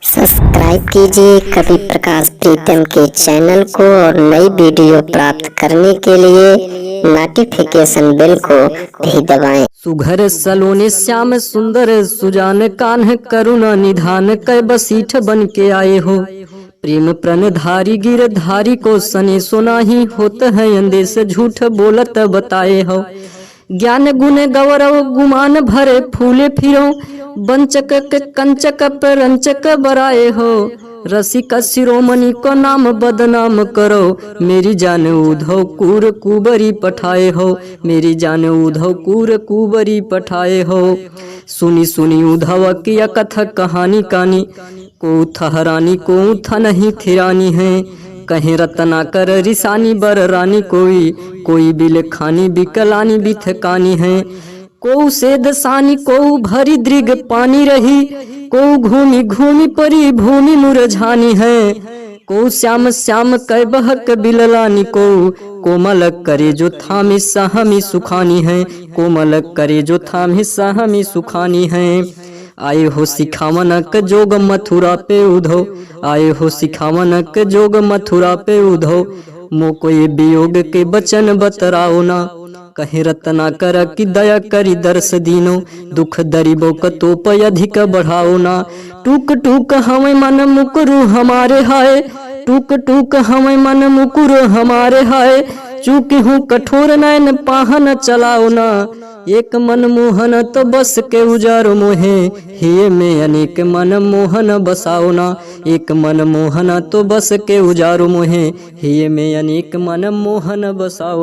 Subscribe कीजिए कवि प्रकाश प्रीतम के चैनल को और नई वीडियो प्राप्त करने के लिए नोटिफिकेशन बेल को भी दबाएं। सुघर सलोने श्याम सुंदर सुजान कान्ह करुणा निधान कै बसीठ बन के आए हो। प्रेम प्रणधारी गिरधारी को सने सुनाही होत है अंदेश झूठ बोलत बताए हो। ज्ञान गुण गौरव गुमान भरे फूले फिरो बंचक के कंचक पर रंचक बराए हो। रसिक शिरोमणि को नाम बदनाम करो मेरी जान उधव कूर कुबरी पठाए हो। मेरी जान उधव कूर कुबरी पठाए हो। सुनी सुनी उधव की कथा कहानी कानी को थहरानी को था नहीं थिरानी है। कहीं रत्नाकर रिसानी बर रानी कोई बिल खानी बिकलानी बिथकानी है। को सेद सानी को भरी दृग पानी रही को घूमी घूमी परी भूमि मुरझानी है। को श्याम श्याम कै बहक बिललानी को कोमल करे जो थामी सहमी सुखानी है। कोमल करे जो थामी सहमी सुखानी है। आए हो सिखावनक जोग मथुरा पे उधो आए हो सिखावनक जोग मथुरा पे उधो। मोको ये वियोग के बचन बतराओ ना कहे रत्ना कर की दया करी दर्श दीनो। दुख दरिबो कतोप अधिक बढ़ाओ ना। टूक टूक हमें मन मुकुरु हमारे हाय टूक टूक हमें मन मुकुरु हमारे हाय। चूकी हूँ कठोर नयन पाहन चलाओ ना। एक मन मोहन तो बस के उजारो मोहे हे में अनेक मन मोहन बसाओ ना। एक मन मोहन तो बस के उजारो मोहे हे में अनेक मन मोहन बसाओ।